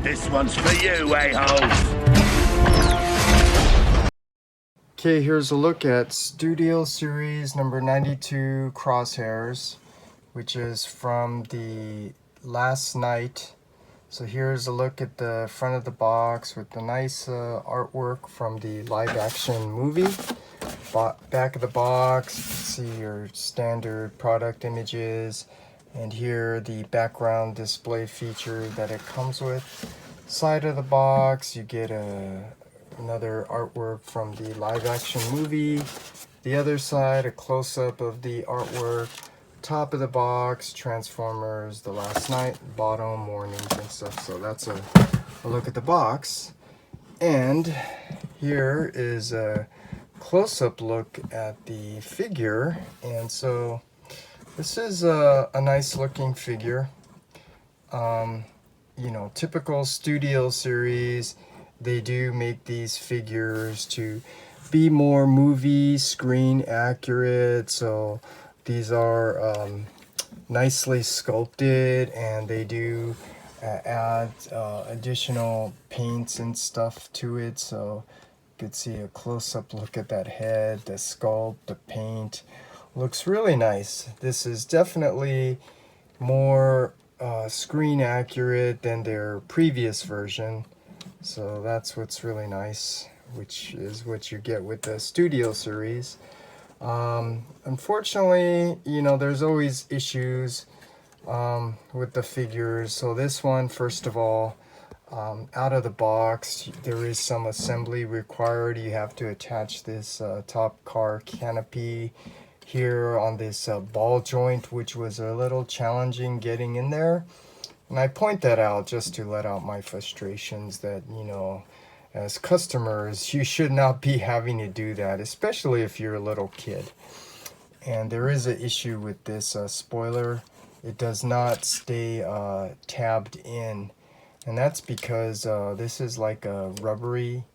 This one's for you, a-holes. Okay, here's a look at Studio Series number 92 Crosshairs, which is from the last night. So here's a look at the front of the box with the nice artwork from the live action movie. Back of the box, you can see your standard product images, and here the background display feature that it comes with. Side of the box, you get another artwork from the live action movie. The other side, a close-up of the artwork. Top of the box, Transformers, The Last Night. Bottom, warnings and stuff. So that's a look at the box. And here is a close-up look at the figure. And so this is a nice looking figure. You know, typical Studio Series, they do make these figures to be more movie screen accurate. So these are nicely sculpted, and they do add additional paints and stuff to it. So you could see a close-up look at that head, the sculpt, the paint. Looks really nice. This is definitely more screen accurate than their previous version. So that's what's really nice, which is what you get with the Studio Series. Unfortunately, you know, there's always issues with the figures. So this one, first of all, out of the box, there is some assembly required. You have to attach this top car canopy here on this ball joint, which was a little challenging getting in there. And I point that out just to let out my frustrations that, you know, as customers, you should not be having to do that, especially if you're a little kid. And there is an issue with this spoiler. It does not stay tabbed in. And that's because this is like a rubbery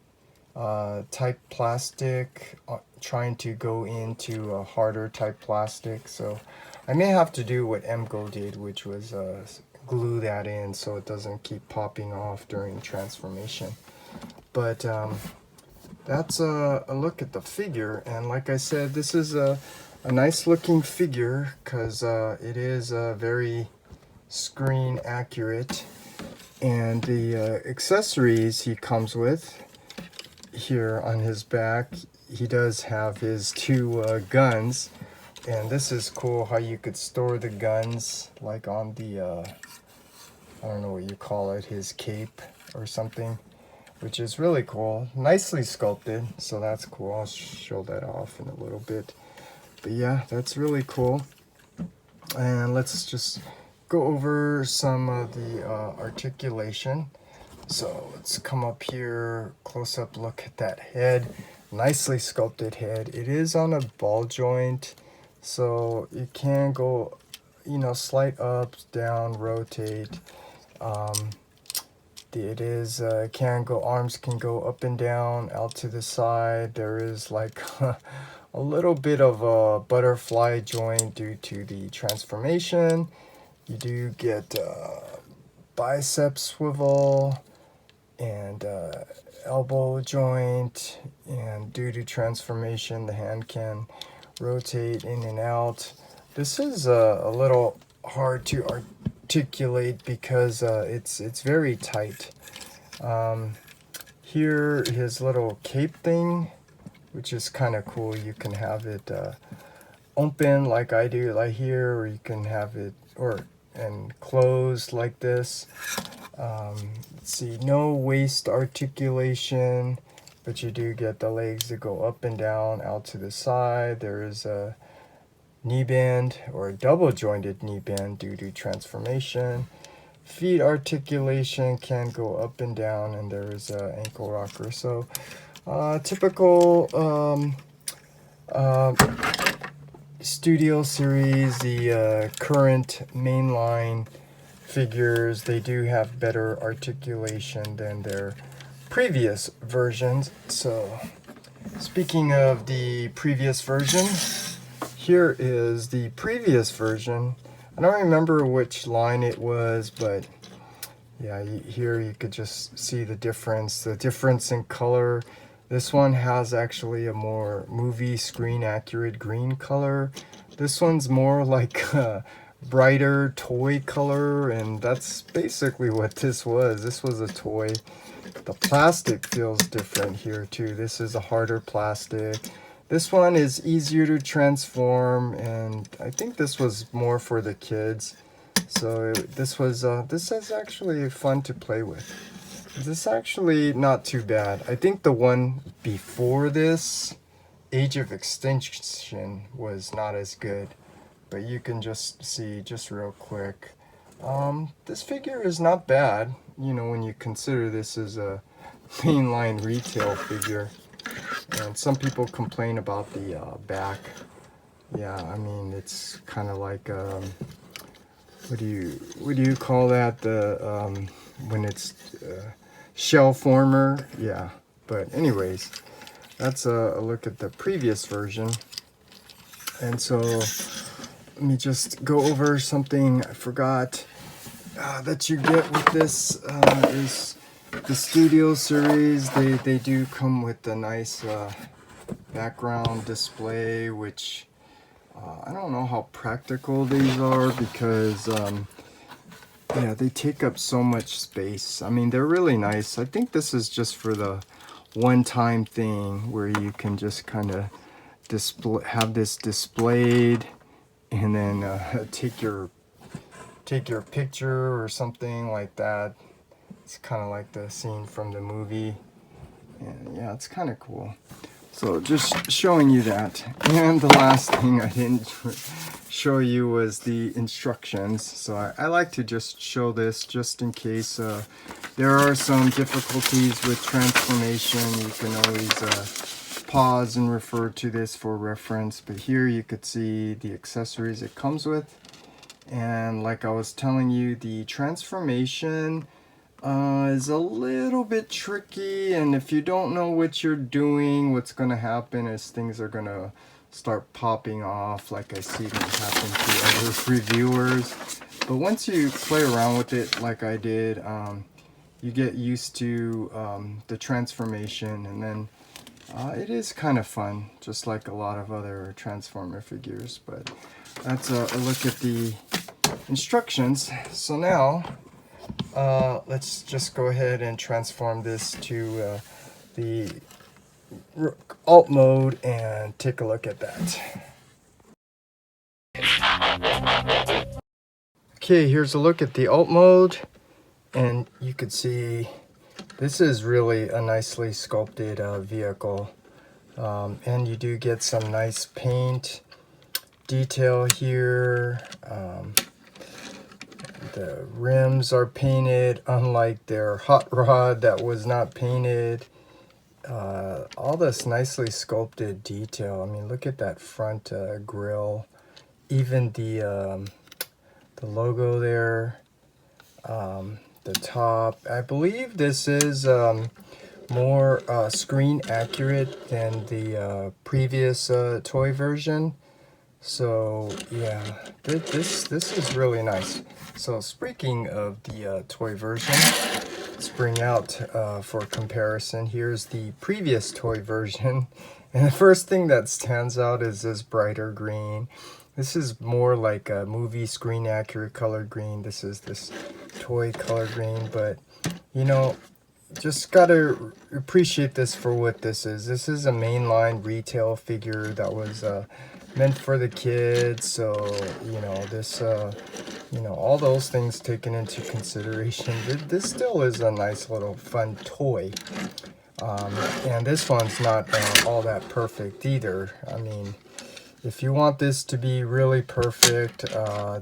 type plastic trying to go into a harder type plastic. So I may have to do what MGO did, which was glue that in so it doesn't keep popping off during transformation. But that's a look at the figure, and like I said, this is a nice looking figure because it is very screen accurate. And the accessories he comes with here on his back, he does have his two guns, and this is cool how you could store the guns like on the I don't know what you call it, his cape or something, which is really cool. Nicely sculpted, so that's cool. I'll show that off in a little bit. But yeah, that's really cool. And let's just go over some of the articulation. So let's come up here, close up look at that head. Nicely sculpted head. It is on a ball joint, so you can go, you know, slight up, down, rotate. It is arms can go up and down, out to the side. There is like a little bit of a butterfly joint due to the transformation. You do get bicep swivel and elbow joint, and due to transformation the hand can rotate in and out. This is a little hard to articulate because it's very tight. Here his little cape thing, which is kind of cool. You can have it open like I do, like here, or you can have it and closed like this. Let's see, no waist articulation, but you do get the legs that go up and down, out to the side. There is a knee bend or a double jointed knee bend due to transformation. Feet articulation can go up and down, and there is a ankle rocker. So typical Studio Series, the current mainline figures, they do have better articulation than their previous versions. So speaking of the previous version, here is the previous version. I don't remember which line it was, but Yeah, here you could just see the difference in color. This one has actually a more movie screen accurate green color. This one's more like a brighter toy color, and that's basically what this was. This was a toy. The plastic feels different here too. This is a harder plastic. This one is easier to transform, and I think this was more for the kids. So this is actually fun to play with. This is actually not too bad. I think the one before this, Age of Extinction, was not as good. But you can just see, just real quick, this figure is not bad, you know, when you consider this is a mainline retail figure. And some people complain about the back. Yeah, I mean, it's kind of like what do you call that, the when it's shell former. Yeah, but anyways, that's a look at the previous version. And so let me just go over something I forgot that you get with this is the Studio series. They do come with a nice background display, which I don't know how practical these are, because yeah, they take up so much space. I mean, they're really nice. I think this is just for the one-time thing where you can just kind of have this displayed, and then take your picture or something like that. It's kind of like the scene from the movie, and yeah, it's kind of cool. So just showing you that. And the last thing I didn't show you was the instructions. So I like to just show this just in case there are some difficulties with transformation. You can always pause and refer to this for reference. But here you could see the accessories it comes with. And like I was telling you, the transformation is a little bit tricky, and if you don't know what you're doing, what's going to happen is things are going to start popping off, like I see them happen to other reviewers. But once you play around with it like I did, you get used to the transformation, and then it is kind of fun, just like a lot of other Transformer figures. But that's a look at the instructions. So now let's just go ahead and transform this to the alt mode and take a look at that. Okay, here's a look at the alt mode, and you could see this is really a nicely sculpted vehicle, and you do get some nice paint detail here. The rims are painted, unlike their hot rod that was not painted. All this nicely sculpted detail. I mean, look at that front grille. Even the logo there. The top. I believe this is more screen accurate than the previous toy version. So yeah, this is really nice. So speaking of the toy version, let's bring out for comparison. Here's the previous toy version, and the first thing that stands out is this brighter green. This is more like a movie screen accurate color green. This is this toy color green, but you know, just gotta appreciate this for what this is. This is a mainline retail figure that was meant for the kids. So you know, this you know, all those things taken into consideration, this still is a nice little fun toy. And this one's not all that perfect either. I mean, if you want this to be really perfect,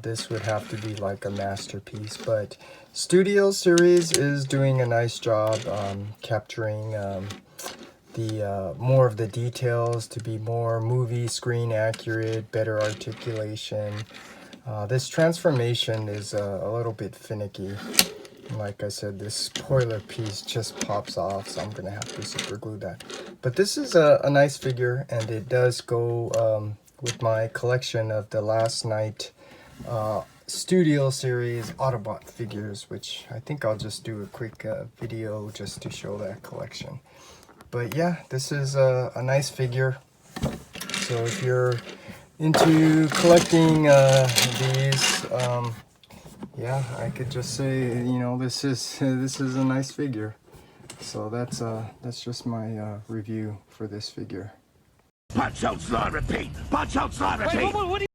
this would have to be like a masterpiece. But Studio Series is doing a nice job capturing the more of the details to be more movie screen accurate, better articulation. This transformation is a little bit finicky. Like I said, this spoiler piece just pops off, so I'm gonna have to super glue that. But this is a nice figure, and it does go with my collection of the Last Night Studio Series Autobot figures, which I think I'll just do a quick video just to show that collection. But yeah, this is a nice figure. So if you're into collecting these, yeah, I could just say, you know, this is a nice figure. So that's just my review for this figure. Punch out, slide, repeat. Punch out, slide, repeat.